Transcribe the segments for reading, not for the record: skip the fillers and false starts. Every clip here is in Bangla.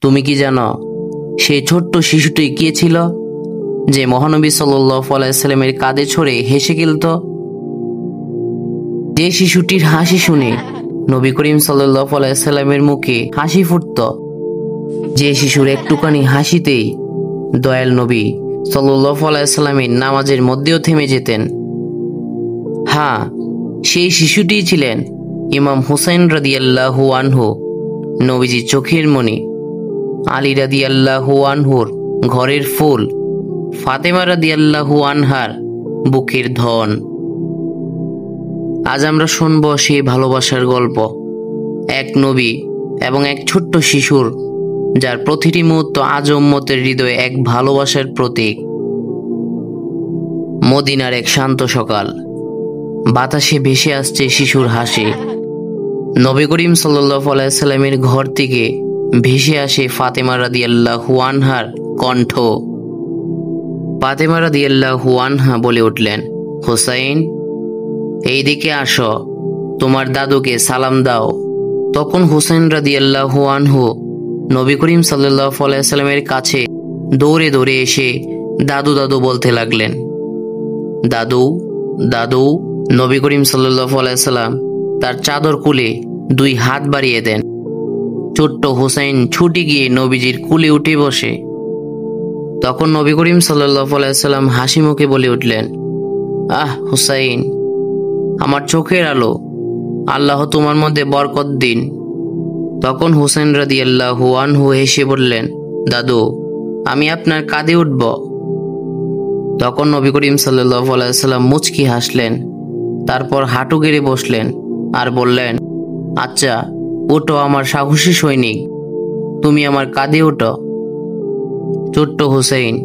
তুমি কি জানো সেই ছোট্ট শিশুটি কে ছিল, যে মহানবী সাল্লাল্লাহু আলাইহি সাল্লামের কাঁধে ছড়ে হেসে খেলত? যে শিশুটির হাসি শুনে নবী করিম সাল্লাল্লাহু আলাইহি সাল্লামের মুখে হাসি ফুটত, যে শিশুর একটুখানি হাসিতেই দয়াল নবী সাল্লাল্লাহু আলাইহি সাল্লামের নামাজের মধ্যেও থেমে যেতেন। হ্যাঁ, সেই শিশুটিই ছিলেন ইমাম হুসাইন রাদিয়াল্লাহু আনহু, নবীজির চোখের মণি, আলী রাদিয়াল্লাহু আনহুর ঘরের ফুল, ফাতেমা রাদিয়াল্লাহু আনহার বুকের ধন। আজ আমরা শুনব সেই ভালোবাসার গল্প, এক নবী এবং এক ছোট্ট শিশুর, যার প্রতিটি মুহূর্ত আজ উম্মতের হৃদয়ে এক ভালোবাসার প্রতীক। মদিনার এক শান্ত সকাল, বাতাসে ভেসে আসছে শিশুর হাসি। নবী করিম সাল্লাল্লাহু আলাইহি সাল্লামের ঘর থেকে ভেসে আসে ফাতেমা রাদিয়াল্লাহু আনহার কণ্ঠ। ফাতেমা রাদিয়াল্লাহু আনহা বলে উঠলেন, হুসাইন, এইদিকে আসো, তোমার দাদুকে সালাম দাও। তখন হুসাইন রাদিয়াল্লাহু আনহু নবী করিম সাল্লাল্লাহু আলাইহি সাল্লামের কাছে দৌড়ে দৌড়ে এসে দাদু দাদু বলতে লাগলেন। দাদু দাদু। নবী করিম সাল্লাল্লাহু আলাইহি সাল্লাম তার চাদর কুলে দুই হাত বাড়িয়ে দেন। ছোট্ট হুসাইন ছুটে গিয়ে নবীজির কুলে উঠে বসে। তখন নবী করিম সাল্লাল্লাহু আলাইহি সাল্লাম হাসি মুখে বলে উঠলেন, আহ হুসাইন, আমার চোখের আলো, আল্লাহ তোমার মধ্যে বরকত দিন। তখন হুসাইন রাদিয়াল্লাহু আনহু হেসে বললেন, দাদু, আমি আপনার কাঁধে উঠব। তখন নবী করিম সাল্লাল্লাহু আলাইহি সাল্লাম মুচকি হাসলেন, তারপর হাঁটু গেড়ে বসলেন আর বললেন, আচ্ছা ওঠো আমার সাহসী সৈনিক, তুমি আমার কাঁধে ওঠো। ছোট্ট হুসাইন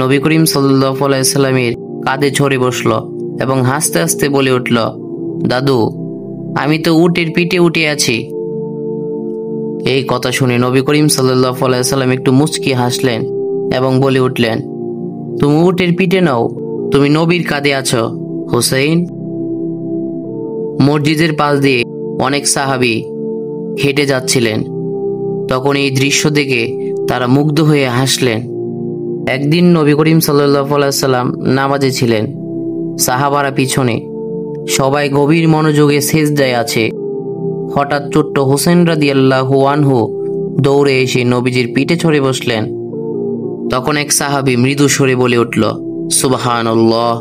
নবী করিম সাল্লাল্লাহু আলাইহি সাল্লামের কাঁধে চড়ে বসল এবং হাসতে হাসতে বলে উঠল, দাদু, আমি তো উটের পিঠে উঠে আছি। এই কথা শুনে নবী করিম সাল্লাল্লাহু আলাইহি সাল্লাম একটু মুচকি হাসলেন এবং বলে উঠলেন, তুমি উটের পিঠে নাও, তুমি নবীর কাঁধে আছো হুসাইন। মসজিদের পাশ দিয়ে অনেক সাহাবী হেঁটে যাচ্ছিলেন। তখন এই দৃশ্য দেখে তারা মুগ্ধ হয়ে হাসলেন। একদিন নবী করিম সাল্লাল্লাহু আলাইহি সাল্লাম নামাজে ছিলেন, সাহাবারা পিছনে, সবাই গভীর মনোযোগে সিজদায় আছে। হঠাৎ ছোট্ট হুসাইন রাদিয়াল্লাহু আনহু দৌড়ে এসে নবীজির পিঠে চড়ে বসলেন। তখন এক সাহাবী মৃদু স্বরে বলে উঠল, সুবহানাল্লাহ,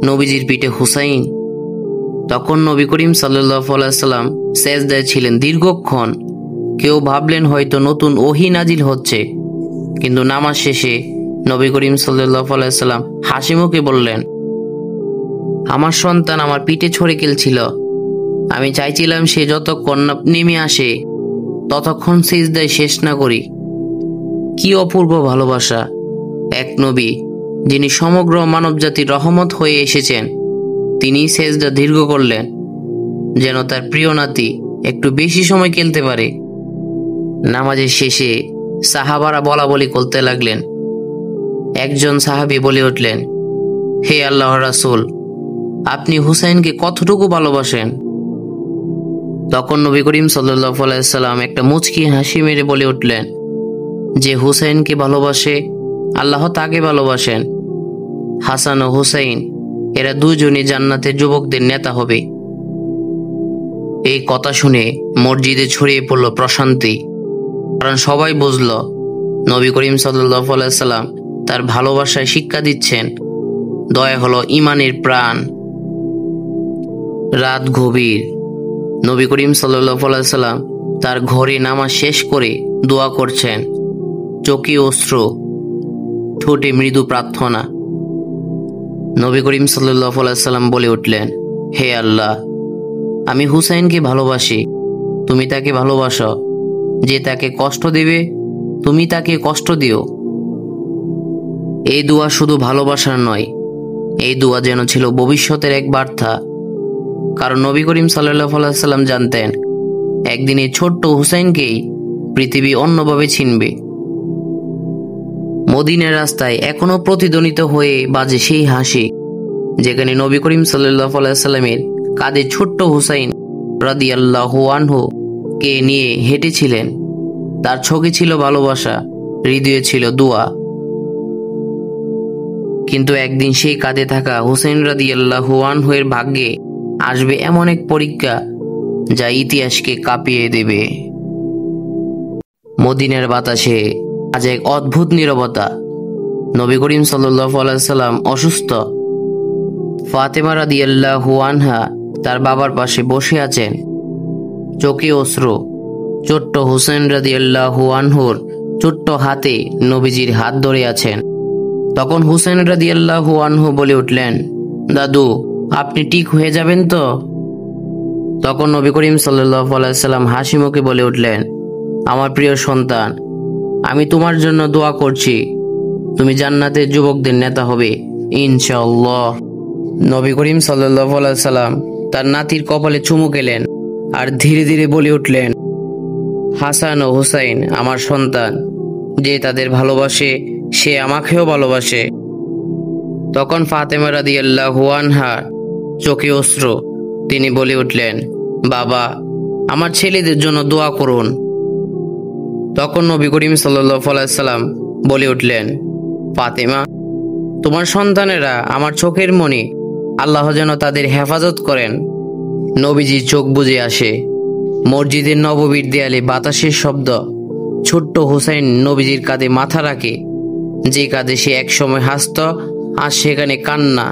নবীজির পিঠে হুসাইন। তখন নবী করিম সাল্লাল্লাহু আলাইহি সাল্লাম সিজদায় ছিলেন দীর্ঘক্ষণ। কেউ ভাবলেন হয়তো নতুন ওহী নাজিল হচ্ছে, কিন্তু নামাজ শেষে নবী করিম সাল্লাল্লাহু আলাইহি সাল্লাম হাসি মুখে বললেন, আমার সন্তান আমার পিঠে ছড়ে খেলছিল, আমি চাইছিলাম সে যতক্ষণ না নেমে আসে ততক্ষণ সিজদায় শেষ না করি। কি অপূর্ব ভালোবাসা! এক নবী যিনি সমগ্র মানবজাতির রহমত হয়ে এসেছেন, তিনি সিজদা দীর্ঘ করলেন যেন তার প্রিয় নাতি একটু বেশি সময় খেলতে পারে। নামাজের শেষে সাহাবারা বলা বলি করতে লাগলেন। একজন সাহাবী বলে উঠলেন, হে আল্লাহর রাসূল, আপনি হুসাইনকে কতটুকু ভালোবাসেন? তখন নবী করিম সাল্লাল্লাহু আলাইহি সাল্লাম একটা মুচকি হাসি মেরে বলে উঠলেন, যে হুসাইনকে ভালোবাসে আল্লাহ তাকে ভালোবাসেন। হাসান ও হুসাইন এরা দুজনই জান্নাতের যুবকদের নেতা হবে। এই কথা শুনে মসজিদে ছড়িয়ে পড়ল প্রশান্তি, কারণ সবাই বুঝল নবী করিম সাল্লাল্লাহু আলাইহি সাল্লাম তার ভালোবাসায় শিক্ষা দিচ্ছেন দয়া হলো ঈমানের প্রাণ। রাত গভীর। নবী করিম সাল্লাল্লাহু আলাইহি সাল্লাম তার ঘরে নামাজ শেষ করে দোয়া করছেন, চোখে অশ্রু, ঠোঁটে মৃদু প্রার্থনা। নবী করিম সাল্লাল্লাহু আলাইহি সাল্লাম বলে উঠলেন, হে আল্লাহ, আমি হুসাইনকে ভালোবাসি, তুমি তাকে ভালোবাসো। যে তাকে কষ্ট দেবে তুমি তাকে কষ্ট দিও। এই দোয়া শুধু ভালোবাসার নয়, এই দোয়া যেন ছিল ভবিষ্যতের এক বার্তা। কারণ নবী করিম সাল্লাল্লাহু আলাইহি সাল্লাম জানতেন একদিন এই ছোট্ট হুসাইনকেই পৃথিবী অন্যভাবে চিনবে। মদিনার রাস্তায় এখনো প্রতিধ্বনিত হয়ে বাজে সেই হাসি, যেখানে নবী করিম সাল্লাল্লাহু আলাইহি সাল্লামের কাঁধে ছোট্ট হুসাইন রাদিয়াল্লাহু আনহু কে নিয়ে হেঁটেছিলেন। তার চোখে ছিল ভালোবাসা, হৃদয়ে ছিল দোয়া। কিন্তু একদিন সেই কাঁধে থাকা হুসাইন রাদিয়াল্লাহু আনহু এর ভাগ্যে আসবে এমন এক পরীক্ষা যা ইতিহাসকে কাঁপিয়ে দেবে। মদিনার বাতাসে আজ এক অদ্ভুত নীরবতা। নবী করিম সাল্লাল্লাহু আলাইহি সাল্লাম অসুস্থ। ফাতেমা রাদিয়াল্লাহু আনহা তার বাবার পাশে বসে আছেন, চোখে অশ্রু। ছোট্ট হুসাইন রাদিয়াল্লাহু আনহুর ছোট্ট হাতে নবীজির হাত ধরে আছেন। তখন হুসাইন রাদিয়াল্লাহু আনহু বলে উঠলেন, দাদু, আপনি ঠিক হয়ে যাবেন তো? তখন নবী করিম সাল্লাল্লাহু আলাইহি সাল্লাম হাসি মুখে বলে উঠলেন, আমার প্রিয় সন্তান, আমি তোমার জন্য দোয়া করছি। তুমি জান্নাতের যুবকদের নেতা হবে ইনশাআল্লাহ। নবী করিম সাল্লাল্লাহু আলাইহি সাল্লাম তার নাতির কপালে চুমু খেলেন আর ধীরে ধীরে বলে উঠলেন, হাসান ও হুসাইন আমার সন্তান। যে তাদের ভালোবাসে সে আমাকেও ভালোবাসে। তখন ফাতেমা রাদিয়াল্লাহু আনহা চোখে অশ্রু। তিনি বলে উঠলেন, বাবা, আমার ছেলেদের জন্য দোয়া করুন। তখন নবী করিম সাল্লাল্লাহু আলাইহি সাল্লাম বলে উঠলেন, ফাতেমা, তোমার সন্তানেরা আমার চোখের মণি, আল্লাহ যেন তাদের হেফাজত করেন। নবীজির চোখ বুজে আসে। মসজিদের নববীর দেয়ালে বাতাসের শব্দ। ছোট্ট হুসাইন নবীজির কাঁধে মাথা রাখে, যে কাঁধে সে একসময় হাসত, আর সেখানে কান্না।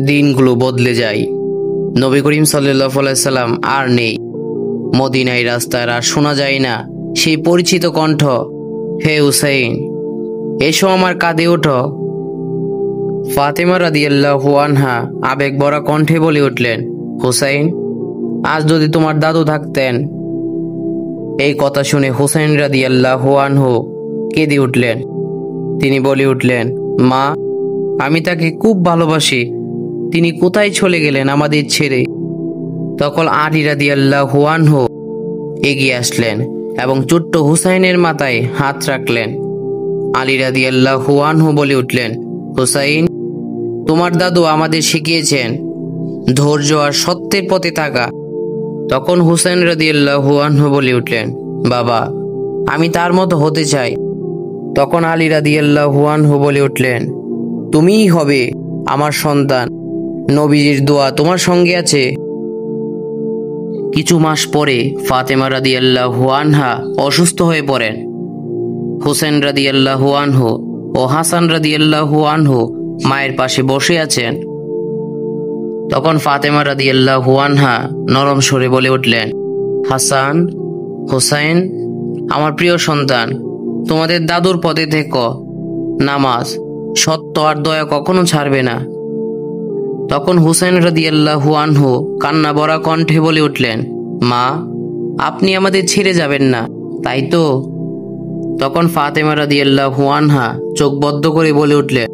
দিনগুলো বদলে যায়। নবী করিম সাল্লাল্লাহু আলাইহি সাল্লাম আর নেই। মদিনায় রাস্তায় আর শোনা যায় না সেই পরিচিত কণ্ঠ, হে হুসাইন, এসো আমার কাঁধে ওঠো। ফাতেমা রাদিয়াল্লাহু আনহা আবেগ ভরা কণ্ঠে বলে উঠলেন, হুসাইন, আজ যদি তোমার দাদু থাকতেন। এই কথা শুনে হুসাইন রাদিয়াল্লাহু আনহু কেঁদে উঠলেন। তিনি বলে উঠলেন, মা, আমি তাকে খুব ভালোবাসি। তিনি কোথায় চলে গেলেন আমাদের ছেড়ে? তখন আলী রাদিয়াল্লাহু আনহু এগিয়ে আসলেন এবং ছোট্ট হুসাইনের মাথায় হাত রাখলেন। আলী রাদিয়াল্লাহু আনহু বলে উঠলেন, হুসাইন, তোমার দাদু আমাদের শিখিয়েছেন ধৈর্য আর সত্যের পথে থাকা। তখন হুসাইন রাদিয়াল্লাহু আনহু বলে উঠলেন, বাবা, আমি তার মতো হতে চাই। তখন আলী রাদিয়াল্লাহু আনহু বলে উঠলেন, তুমিই হবে আমার সন্তান। নবীজির দোয়া তোমার সঙ্গে আছে। কিছু মাস পরে ফাতেমা রাদিয়াল্লাহু আনহা অসুস্থ হয়ে পড়েন। হুসাইন রাদিয়াল্লাহু আনহু ও হাসান রাদিয়াল্লাহু আনহু মায়ের পাশে বসে আছেন। তখন ফাতেমা রাদিয়াল্লাহু আনহা নরম স্বরে বলে উঠলেন, হাসান, হুসাইন, আমার প্রিয় সন্তান, তোমাদের দাদুর পথে থেকো। নামাজ, সত্য আর দয়া কখনো ছাড়বে না। তখন হুসাইন রাদিয়াল্লাহু আনহু কান্না ভরা কণ্ঠে বলে উঠলেন, মা, আপনি আমাদের ছেড়ে যাবেন না, তাই তো? তখন ফাতেমা রাদিয়াল্লাহু আনহা চোখ বদ্ধ করে বলে উঠলেন,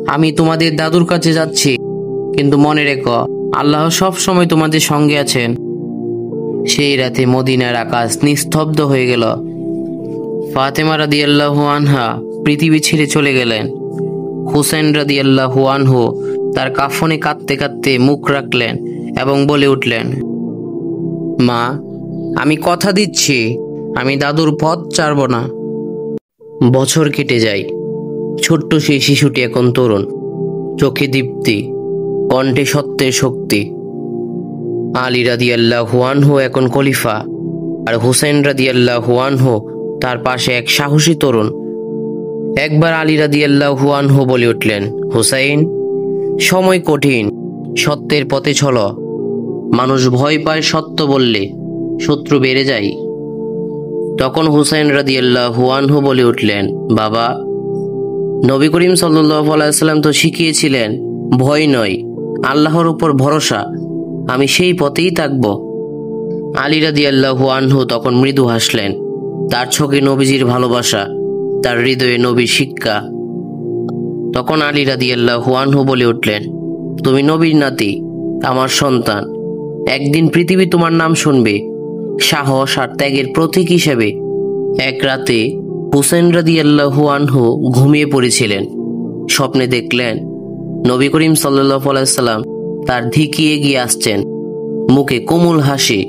আমি তোমাদের দাদুর কাছে যাচ্ছি, কিন্তু মনে রেখো, আল্লাহ সব সময় তোমাদের সঙ্গে আছেন। সেই রাতে মদিনার আকাশ নিস্তব্ধ হয়ে গেল। ফাতেমা রাদিয়াল্লাহু আনহা পৃথিবী ছেড়ে চলে গেলেন। হুসাইন রাদিয়াল্লাহু আনহু তার কাফনে কাঁদতে কাঁদতে মুখ রাখলেন এবং বলে উঠলেন, মা, আমি কথা দিচ্ছি, আমি দাদুর পথ ছাড়ব না। বছর কেটে যায়। ছোট্ট সেই শিশুটি এখন তরুণ, চোখে দীপ্তি, কণ্ঠে সত্যের শক্তি। আলী রাদিয়াল্লাহু আনহু এখন খলিফা, আর হুসাইন রাদিয়াল্লাহু আনহু তার পাশে এক সাহসী তরুণ। একবার আলী রাদিয়াল্লাহু আনহু বলে উঠলেন, হুসাইন, সময় কঠিন, সত্যের পথে চলো। মানুষ ভয় পায় সত্য বললে, শত্রু বেড়ে যায়। তখন হুসাইন রাদিয়াল্লাহু আনহু বলে উঠলেন, বাবা, নবী করিম সাল্লাল্লাহু আলাইহি সাল্লাম তো শিখিয়েছিলেন ভয় নয়, আল্লাহর উপর ভরসা। আমি সেই পথেই থাকব। আলী রাদিয়াল্লাহু আনহু তখন মৃদু হাসলেন। তার চোখে নবীজির ভালোবাসা, তার হৃদয়ে নবীর শিক্ষা। তখন আলী রাদিয়াল্লাহু আনহু বলে উঠলেন, তুমি নবীর নাতি, আমার সন্তান। একদিন পৃথিবী তোমার নাম শুনবে সাহস আর ত্যাগের প্রতীক হিসেবে। এক রাতে হুসাইন রাদিয়াল্লাহু আনহু ঘুমিয়ে পড়েছিলেন। স্বপ্নে দেখলেন নবী করিম সাল্লাল্লাহু আলাইহি সাল্লাম তার দিকে এগিয়ে আসছেন, মুখে কোমল হাসি।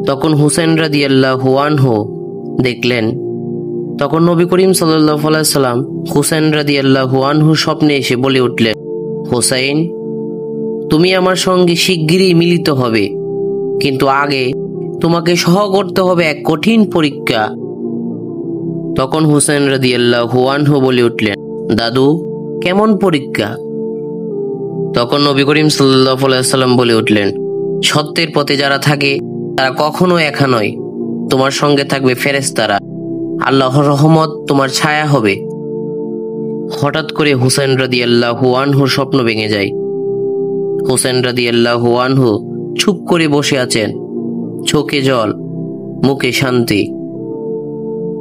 তখন হুসাইন রাদিয়াল্লাহু আনহু দেখলেন। তখন নবী করিম সাল্লাল্লাহু আলাইহি ওয়াসাল্লাম হুসাইন রাদিয়াল্লাহু আনহু স্বপ্নে এসে বলে উঠলেন, হুসাইন, তুমি আমার সঙ্গে শিগগিরই মিলিত হবে, কিন্তু আগে তোমাকে সহ করতে হবে এক কঠিন পরীক্ষা। তখন হুসাইন রাদিয়াল্লাহু আনহু বলে উঠলেন, দাদু, কেমন পরীক্ষা? তখন নবী করিম সাল্লাল্লাহু আলাইহি ওয়াসাল্লাম বলে উঠলেন, সত্যের পথে যারা থাকে তারা কখনো একা নয়, তোমার সঙ্গে থাকবে ফেরেশতারা, আল্লাহর রহমত তোমার ছায়া হবে। হঠাৎ করে হুসাইন রাদিয়াল্লাহু আনহুর স্বপ্ন ভেঙে যায়। হুসাইন রাদিয়াল্লাহু আনহু চুপ করে বসে আছেন, চোখে জল, মুখে শান্তি।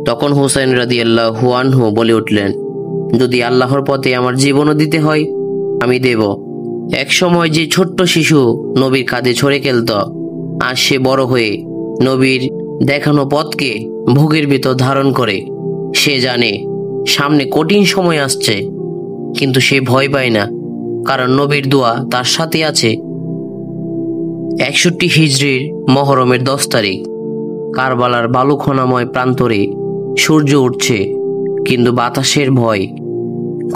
তখন হুসাইন রাদিয়াল্লাহু আনহু বলে উঠলেন, যদি আল্লাহর পথে আমার জীবনও দিতে হয় আমি দেব। এক সময় যে ছোট্ট শিশু নবীর কাঁধে ছড়ে খেলত, আজ সে বড় হয়ে নবীর দেখানো পথকে বুকের ভিতর ধারণ করে। সে জানে সামনে কঠিন সময় আসছে, কিন্তু সে ভয় পায় না, কারণ নবীর দোয়া তার সাথে আছে। 61 হিজরির মহরমের 10 তারিখ কারবালার বালুখনাময় প্রান্তরে সূর্য উঠছে, কিন্তু বাতাসের ভয়,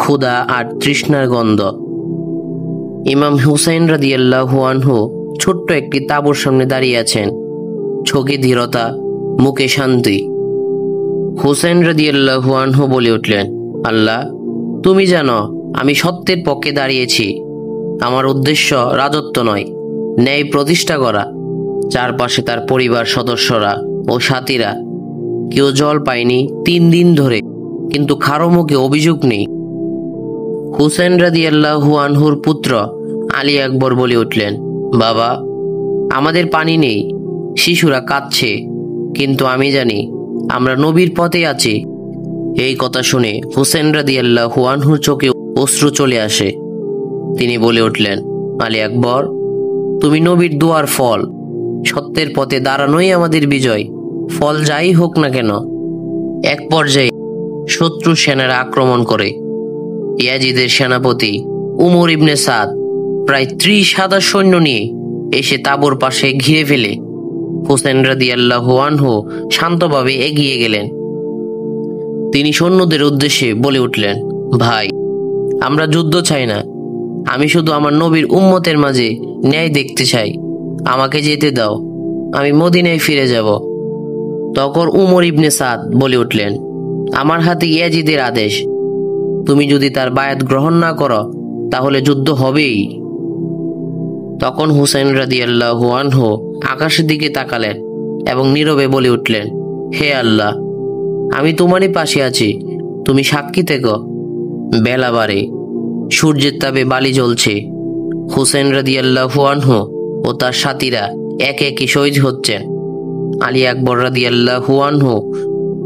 ক্ষুধা আর তৃষ্ণার গন্ধ। ইমাম হুসাইন রাদিয়াল্লাহু আনহু ছোট্ট একটি তাঁবুর সামনে দাঁড়িয়ে আছেন, চোখে ধীরতা, মুখে শান্তি। হুসাইন রাদিয়াল্লাহু আনহু বলে উঠলেন, আল্লাহ, তুমি জানো আমি সত্যের পক্ষে দাঁড়িয়েছি। আমার উদ্দেশ্য রাজত্ব নয়, ন্যায় প্রতিষ্ঠা করা। চারপাশে তার পরিবার সদস্যরা ও সাথীরা, কেউ জল পায়নি 3 দিন ধরে, কিন্তু কারো মুখে অভিযোগ নেই। হুসাইন রাদিয়াল্লাহু আনহুর পুত্র আলী আকবর বলে উঠলেন, বাবা, আমাদের পানি নেই, শিশুরা কাঁদছে, কিন্তু আমি জানি আমরা নবীর পথে আছি। এই কথা শুনে হুসাইন রাদিয়াল্লাহু আনহুর চোখে অশ্রু চলে আসে। তিনি বলে উঠলেন, আলী আকবর, তুমি নবীর দোয়ার ফল। সত্যের পথে দাঁড়ানোই আমাদের বিজয়, ফল যাই হোক না কেন। এক পর্যায়ে শত্রু সেনারা আক্রমণ করে। ইয়াজিদের সেনাপতি উমর ইবনে সাদ প্রায় 30,000 সৈন্য নিয়ে এসে তাঁবুর পাশে ঘিরে ফেলে। হুসাইন রাদিয়াল্লাহু আনহু শান্তভাবে এগিয়ে গেলেন। তিনি সৈন্যদের উদ্দেশ্যে বলে উঠলেন, ভাই, আমরা যুদ্ধ চাই না, আমি শুধু আমার নবীর উম্মতের মাঝে ন্যায় দেখতে চাই। আমাকে যেতে দাও, আমি মদিনায় ফিরে যাব। তখন উমর ইবনে সাদ বলে উঠলেন, আমার হাতে ইয়াজিদের আদেশ, তুমি যদি তার বায়াত গ্রহণ না করো তাহলে যুদ্ধ হবেই। তখন হুসাইন রাদিয়াল্লাহু আনহু আকাশের দিকে তাকালেন এবং নীরবে বলে উঠলেন, হে আল্লাহ, আমি তোমারই পাশে আছি, তুমি সাক্ষী থেকো। বেলা বাড়ে, সূর্যের তাপে বালি জ্বলছে। হুসাইন রাদিয়াল্লাহু আনহু ও তার সাথীরা একে একে শহীদ হচ্ছেন। আলী আকবর রাদিয়াল্লাহু আনহু,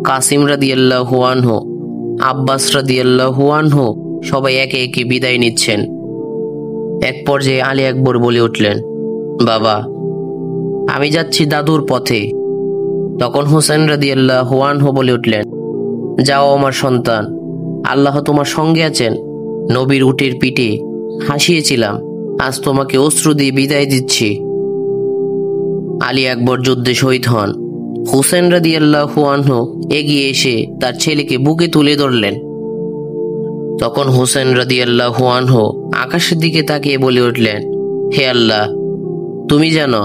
কাসিম রাদিয়াল্লাহু আনহু, আব্বাস রাদিয়াল্লাহু আনহু সবাই একে একে বিদায় নিচ্ছেন। এক পর্যায়ে আলী আকবর বলে উঠলেন, বাবা, আমি যাচ্ছি দাদুর পথে। তখন হুসাইন রাদিয়াল্লাহু আনহু বলে উঠলেন, যাও আমার সন্তান, আল্লাহ তোমার সঙ্গে আছেন। নবীর উটের পিঠে হাসিয়েছিলাম, আজ তোমাকে অশ্রু দিয়ে বিদায় দিচ্ছি। আলী আকবর যুদ্ধে শহীদ হন। হুসাইন রাদিয়াল্লাহু আনহু এগিয়ে এসে তার ছেলেকে বুকে তুলে ধরলেন। তখন হুসাইন রাদিয়াল্লাহু আনহু আকাশের দিকে তাকিয়ে বলে উঠলেন, হে আল্লাহ, তুমি জানো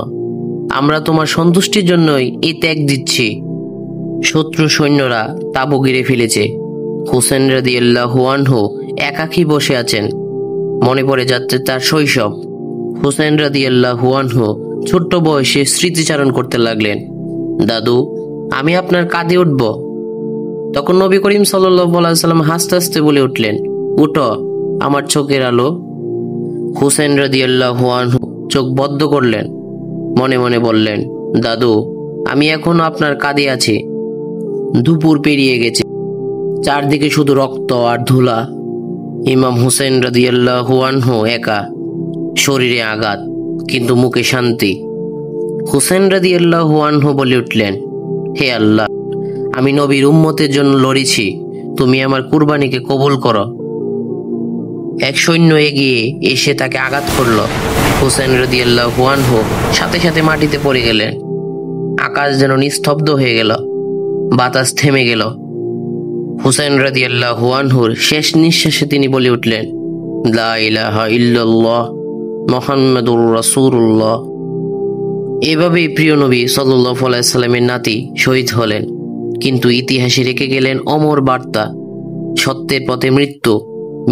আমরা তোমার সন্তুষ্টির জন্যই এই ত্যাগ দিচ্ছি। শত্রু সৈন্যরা তাঁবু ঘিরে ফেলেছে। হুসাইন রাদিয়াল্লাহু আনহু একাকী বসে আছেন। মনে পড়ে যাচ্ছে তার শৈশব। হুসাইন রাদিয়াল্লাহু আনহু ছোট্ট বয়সে স্মৃতিচারণ করতে লাগলেন, দাদু, আমি আপনার কাঁধে উঠব। তখন নবী করিম সাল্লাল্লাহু আলাইহি ওয়াসাল্লাম হাসতে হাসতে বলে উঠলেন, উঠো আমার চোখের আলো। হুসাইন রাদিয়াল্লাহু আনহু চোখ বদ্ধ করলেন, মনে মনে বললেন, দাদু, আমি এখনো আপনার কাঁধে আছি। দুপুর পেরিয়ে গেছে, চারদিকে শুধু রক্ত আর ধুলা। ইমাম হুসাইন রাদিয়াল্লাহু আনহু একা, শরীরে আঘাত, কিন্তু মুখে শান্তি। হুসাইন রাদিয়াল্লাহু আনহু বলে উঠলেন, হে আল্লাহ, আমি নবীর উম্মতের জন্য লড়েছি, তুমি আমার কুরবানিকে কবুল করো। এক সৈন্য এগিয়ে এসে তাকে আঘাত করল। হুসাইন রাদিয়াল্লাহু আনহু সাথে সাথে মাটিতে পড়ে গেলেন। আকাশ যেন নিস্তব্ধ হয়ে গেল। বাতাস থেমে গেল। হুসাইন রাদিয়াল্লাহু আনহুর শেষ নিঃশ্বাসে তিনি বলে উঠলেন, লা ইলাহা ইল্লাল্লাহ মুহাম্মাদুর রাসূলুল্লাহ। এভাবেই প্রিয় নবী সাল্লাল্লাহু আলাইহি সাল্লামের নাতি শহীদ হলেন, কিন্তু ইতিহাসে রেখে গেলেন অমর বার্তা, সত্যের পথে মৃত্যু,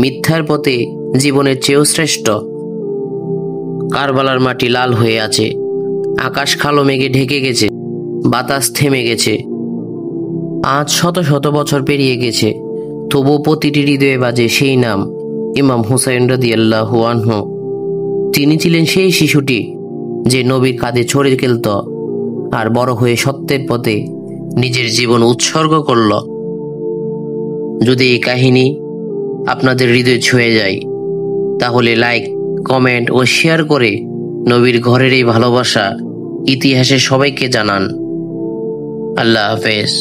মিথ্যার পথে জীবনের চেয়েও শ্রেষ্ঠ। কারবালার মাটি লাল হয়ে আছে, আকাশ কালো মেঘে ঢেকে গেছে, বাতাস থেমে গেছে। আজ শত শত বছর পেরিয়ে গেছে, তবু প্রতিটি হৃদয়ে বাজে সেই নাম, ইমাম হুসাইন রাদিয়াল্লাহু আনহু। তিনি ছিলেন সেই শিশুটি যে নবীর কাঁধে ছড়ে খেলত আর বড় হয়ে সত্যের পথে নিজের জীবন উৎসর্গ করল। যদি এই কাহিনী আপনাদের হৃদয় ছুঁয়ে যায়, তাহলে লাইক, কমেন্ট ও শেয়ার করে নবীর ঘরের এই ভালোবাসা ইতিহাসে সবাইকে জানান। আল্লাহ হাফেজ।